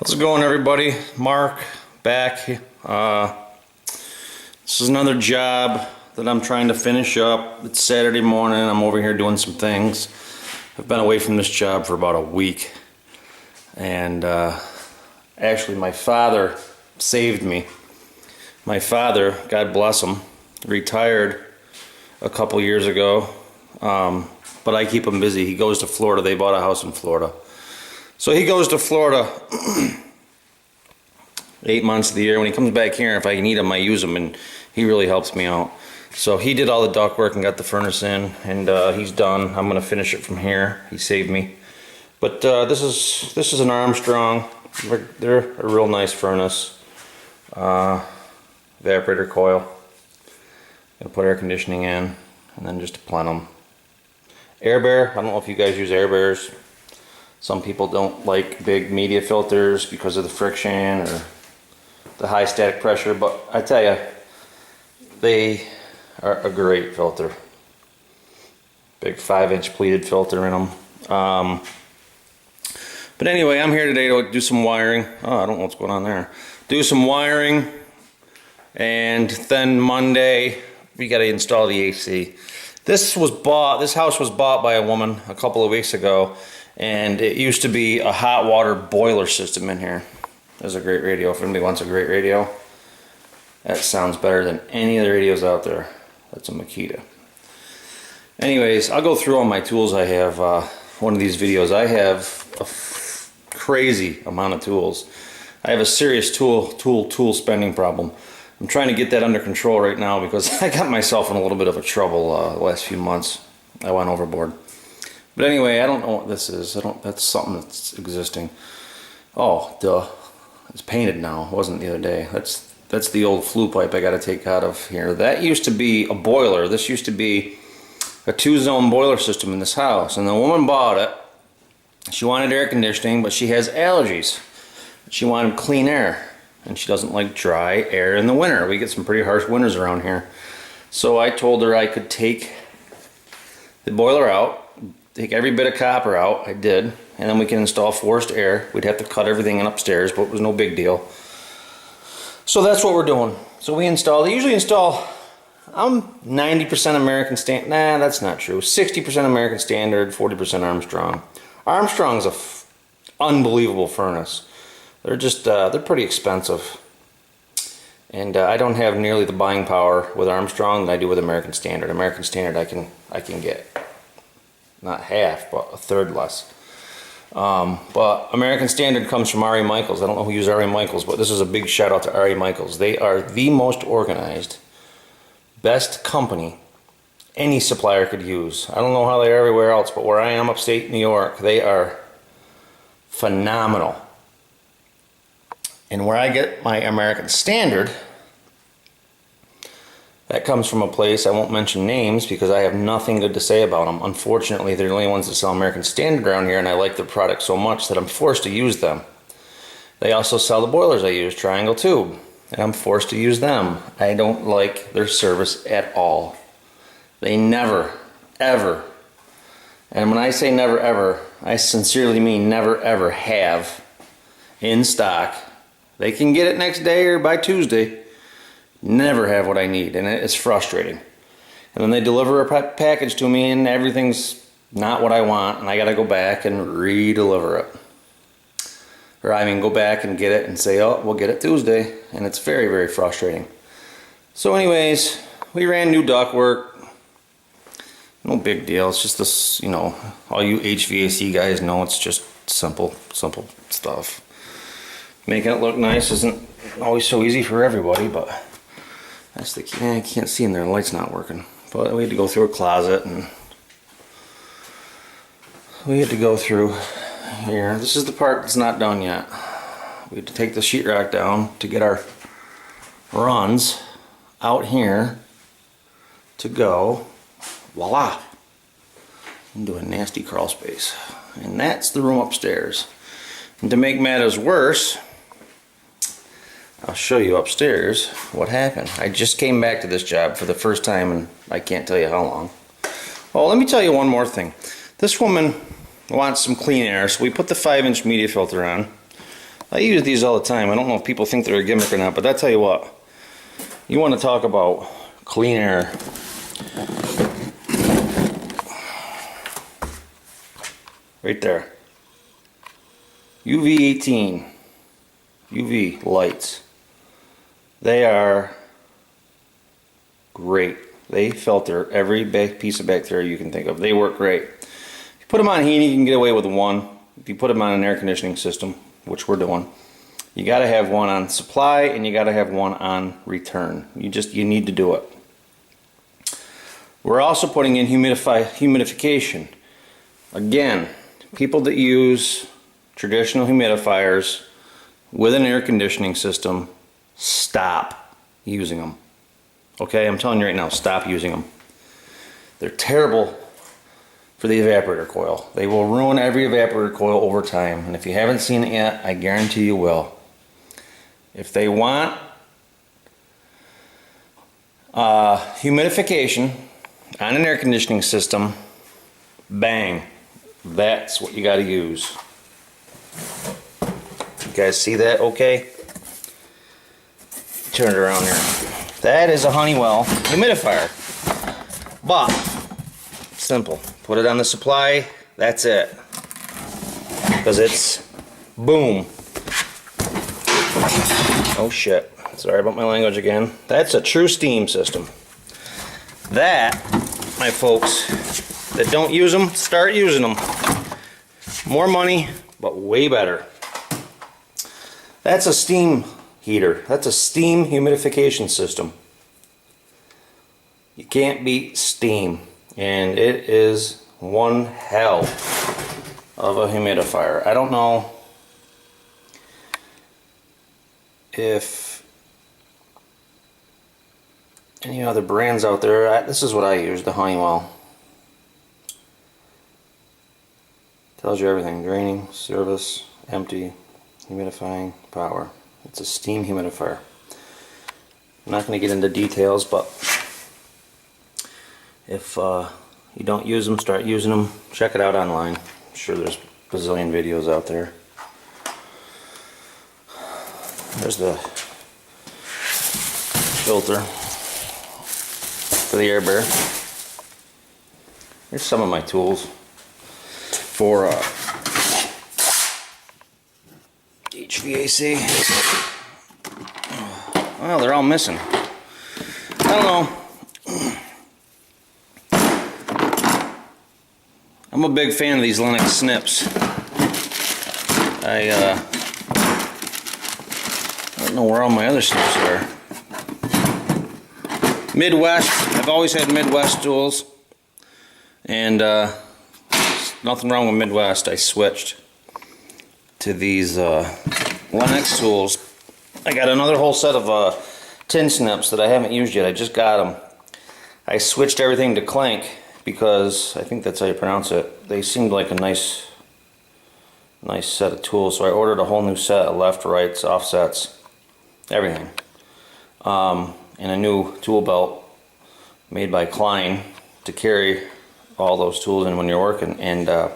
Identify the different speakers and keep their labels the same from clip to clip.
Speaker 1: How's it going, everybody? Mark back. This is another job that I'm trying to finish up. It's Saturday morning. I'm over here doing some things. I've been away from this job for about a week, and actually my father saved me. My father, God bless him, retired a couple years ago, but I keep him busy. He goes to Florida. They bought a house in Florida. So he goes to Florida 8 months of the year. When he comes back here, if I need him, I use him, and he really helps me out. So he did all the duct work and got the furnace in, and he's done. I'm going to finish it from here. He saved me. But this is an Armstrong. They're a real nice furnace. Evaporator coil. Gonna put air conditioning in, and then just to plant them. Air bear. I don't know if you guys use air bears. Some people don't like big media filters because of the friction or the high static pressure, but I tell you, they are a great filter. Big 5-inch pleated filter in them. But anyway, I'm here today to do some wiring. Oh, I don't know what's going on there. Do some wiring, and then Monday we got to install the AC. This house was bought by a woman a couple of weeks ago, and it used to be a hot water boiler system in here. There's a great radio. If anybody wants a great radio, that sounds better than any of the radios out there. That's a Makita. Anyways, I'll go through all my tools I have. One of these videos, I have a crazy amount of tools. I have a serious tool spending problem. I'm trying to get that under control right now because I got myself in a little bit of a trouble the last few months. I went overboard. But anyway, I don't know what this is. That's something that's existing. Oh, duh. It's painted now. It wasn't the other day. That's the old flue pipe I got to take out of here. That used to be a boiler. This used to be a 2-zone boiler system in this house. And the woman bought it. She wanted air conditioning, but she has allergies. She wanted clean air. And she doesn't like dry air in the winter. We get some pretty harsh winters around here. So I told her I could take the boiler out, take every bit of copper out. I did, and then we can install forced air. We'd have to cut everything in upstairs, but it was no big deal. So that's what we're doing. So we they usually install, I'm 90% American Standard. Nah, that's not true. 60% American Standard, 40% Armstrong. Armstrong's a unbelievable furnace. They're just, they're pretty expensive. And I don't have nearly the buying power with Armstrong that I do with American Standard. American Standard I can get not half, but a third less. But American Standard comes from R.E. Michaels. I don't know who uses R.E. Michaels, but this is a big shout out to R.E. Michaels. They are the most organized, best company any supplier could use. I don't know how they are everywhere else, but where I am, upstate New York, they are phenomenal. And where I get my American Standard, that comes from a place, I won't mention names because I have nothing good to say about them. Unfortunately, they're the only ones that sell American Standard around here, and I like their product so much that I'm forced to use them. They also sell the boilers I use, Triangle Tube, and I'm forced to use them. I don't like their service at all. They never, ever, and when I say never, ever, I sincerely mean never, ever have in stock. They can get it next day or by Tuesday. Never have what I need, and it's frustrating. And then they deliver a package to me and everything's not what I want, and I gotta go back and re-deliver it. Or I mean go back and get it and say, oh, we'll get it Tuesday, and it's very, very frustrating. So anyways, we ran new ductwork. No big deal, it's just this, you know, all you HVAC guys know it's just simple stuff. Making it look nice isn't always so easy for everybody, but that's the key. I can't see in there, the light's not working. But we had to go through a closet, and we had to go through here. This is the part that's not done yet. We had to take the sheetrock down to get our runs out here to go, voila, into a nasty crawl space. And that's the room upstairs. And to make matters worse, I'll show you upstairs what happened. I just came back to this job for the first time and I can't tell you how long. Oh, let me tell you one more thing. This woman wants some clean air, so we put the 5-inch media filter on. I use these all the time. I don't know if people think they're a gimmick or not, but I tell you what, you want to talk about clean air. Right there. UV 18. UV lights. They are great. They filter every piece of bacteria you can think of. They work great. If you put them on heating, you can get away with one. If you put them on an air conditioning system, which we're doing, you got to have one on supply and you got to have one on return. You need to do it. We're also putting in humidification. Again, people that use traditional humidifiers with an air conditioning system, stop using them. Okay, I'm telling you right now, stop using them. They're terrible for the evaporator coil. They will ruin every evaporator coil over time, and if you haven't seen it yet, I guarantee you will. If they want humidification on an air conditioning system, bang, that's what you got to use. You guys see that okay? Turn it around here. That is a Honeywell humidifier. But, simple. Put it on the supply, that's it. Because it's boom. Oh shit. Sorry about my language again. That's a true steam system. That, my folks, that don't use them, start using them. More money, but way better. That's a steam heater. That's a steam humidification system. You can't beat steam, and it is one hell of a humidifier. I don't know if any other brands out there. This is what I use, the Honeywell. Tells you everything: draining, service, empty, humidifying, power. It's a steam humidifier. I'm not going to get into details, but if you don't use them, start using them. Check it out online. I'm sure there's a bazillion videos out there. There's the filter for the air bear. Here's some of my tools for HVAC. Well, they're all missing. I don't know. I'm a big fan of these Lennox snips. I don't know where all my other snips are. Midwest. I've always had Midwest tools, and nothing wrong with Midwest. I switched to these Lennox tools. I got another whole set of tin snips that I haven't used yet. I just got them. I switched everything to Clank because I think that's how you pronounce it. They seemed like a nice set of tools, so I ordered a whole new set of left, rights, offsets, everything, and a new tool belt made by Klein to carry all those tools in when you're working. And I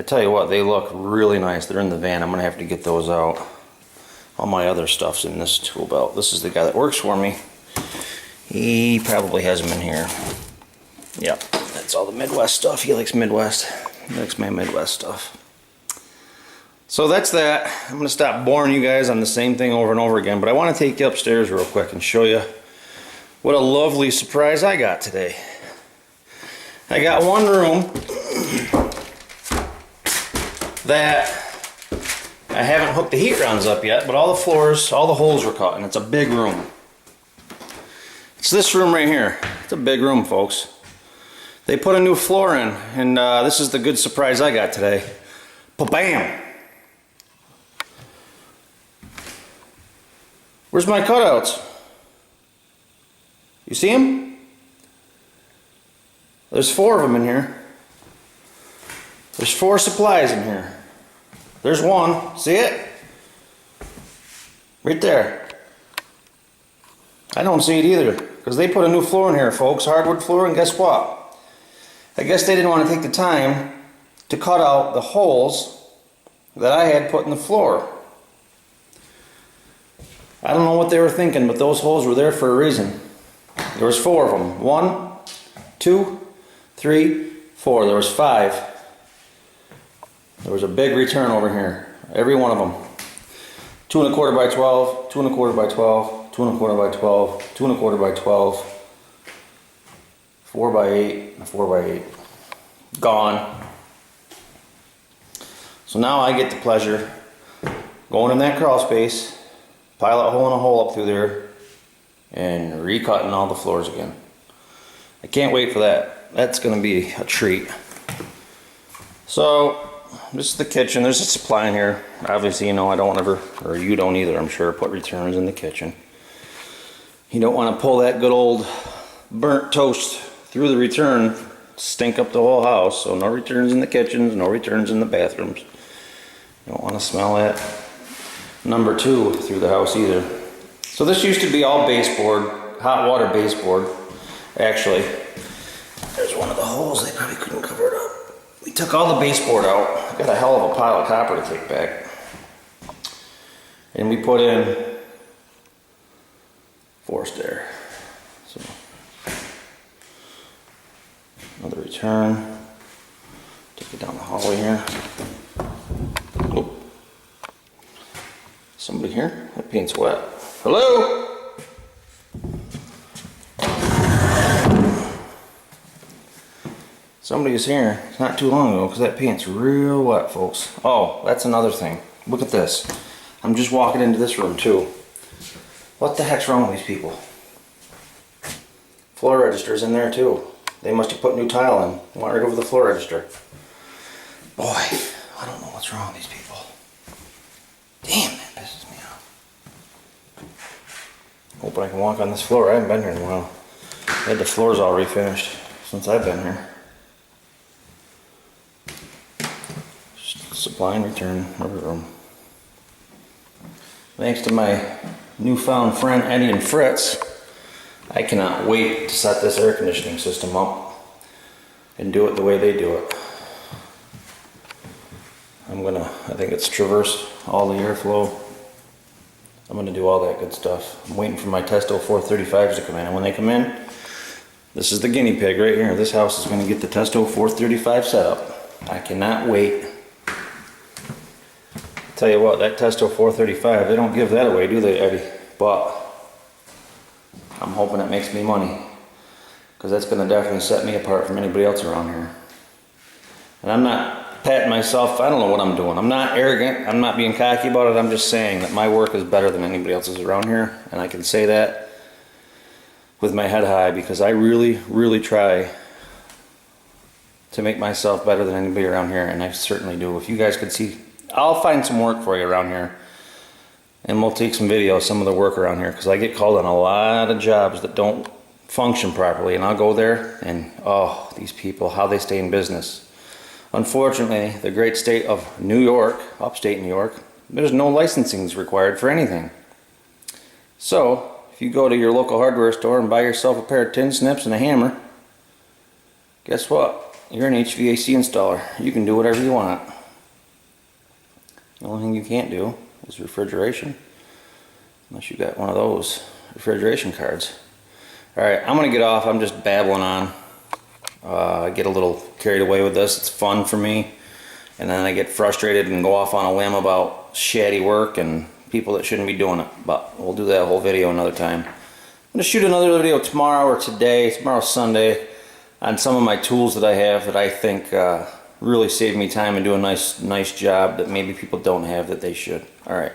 Speaker 1: tell you what, they look really nice. They're in the van. I'm gonna have to get those out. All my other stuff's in this tool belt. This is the guy that works for me. He probably has them in here. Yep, that's all the Midwest stuff. He likes Midwest. He likes my Midwest stuff. So that's that. I'm going to stop boring you guys on the same thing over and over again, but I want to take you upstairs real quick and show you what a lovely surprise I got today. I got one room that I haven't hooked the heat rounds up yet, but all the floors, all the holes were cut, and it's a big room. It's this room right here. It's a big room, folks. They put a new floor in, and this is the good surprise I got today. Pa-bam! Where's my cutouts? You see them? There's 4 of them in here. There's 4 supplies in here. There's one. See it? Right there. I don't see it either, because they put a new floor in here, folks. Hardwood floor, and guess what? I guess they didn't want to take the time to cut out the holes that I had put in the floor. I don't know what they were thinking, but those holes were there for a reason. There was 4 of them. 1, 2, 3, 4. There was 5. There was a big return over here. Every one of them. 2 1/4 by 12, 2 1/4 by 12, 2 1/4 by 12, 2 1/4 by 12, 4 by 8, and 4 by 8. Gone. So now I get the pleasure going in that crawl space, pilot holing a hole up through there, and recutting all the floors again. I can't wait for that. That's going to be a treat. So this is the kitchen. There's a supply in here. Obviously, you know, I don't ever, or you don't either, I'm sure, put returns in the kitchen. You don't want to pull that good old burnt toast through the return, stink up the whole house. So no returns in the kitchens, no returns in the bathrooms. You don't want to smell that number 2 through the house either. So this used to be all baseboard, hot water baseboard. Actually, there's one of the holes, they probably couldn't cover it up. We took all the baseboard out. Got a hell of a pile of copper to take back. And we put in forced air. So another return. Take it down the hallway here. Oop. Somebody here? That paint's wet. Hello? Somebody was here not too long ago because that paint's real wet, folks. Oh, that's another thing. Look at this. I'm just walking into this room too. What the heck's wrong with these people? Floor register's in there too. They must have put new tile in. They want rid of the floor register. Boy, I don't know what's wrong with these people. Damn, that pisses me off. Hoping I can walk on this floor. I haven't been here in a while. I had the floors all refinished since I've been here. Supply and return rubber room. Thanks to my newfound friend Eddie and Fritz, I cannot wait to set this air conditioning system up and do it the way they do it. I think it's traverse all the airflow. I'm gonna do all that good stuff. I'm waiting for my Testo 435s to come in, and when they come in, this is the guinea pig right here. This house is gonna get the Testo 435 set up. I cannot wait. Tell you what, that Testo 435, they don't give that away, do they, Eddie? But I'm hoping it makes me money, because that's going to definitely set me apart from anybody else around here. And I'm not patting myself, I don't know what I'm doing. I'm not arrogant, I'm not being cocky about it, I'm just saying that my work is better than anybody else's around here, and I can say that with my head high, because I really, really try to make myself better than anybody around here, and I certainly do. If you guys could see, I'll find some work for you around here, and we'll take some videos, some of the work around here, because I get called on a lot of jobs that don't function properly, and I'll go there and oh, these people, how they stay in business. Unfortunately, the great state of New York, upstate New York, there's no licensing required for anything. So if you go to your local hardware store and buy yourself a pair of tin snips and a hammer, guess what? You're an HVAC installer. You can do whatever you want. The only thing you can't do is refrigeration, unless you got one of those refrigeration cards. Alright, I'm going to get off. I'm just babbling on. I get a little carried away with this. It's fun for me. And then I get frustrated and go off on a whim about shoddy work and people that shouldn't be doing it. But we'll do that whole video another time. I'm going to shoot another video tomorrow or today. Tomorrow's Sunday. On some of my tools that I have that I think really save me time and do a nice job that maybe people don't have that they should. Alright.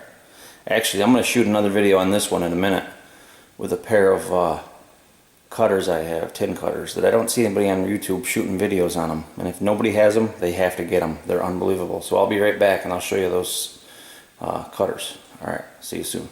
Speaker 1: Actually, I'm going to shoot another video on this one in a minute with a pair of cutters I have, tin cutters, that I don't see anybody on YouTube shooting videos on them. And if nobody has them, they have to get them. They're unbelievable. So I'll be right back and I'll show you those cutters. Alright, see you soon.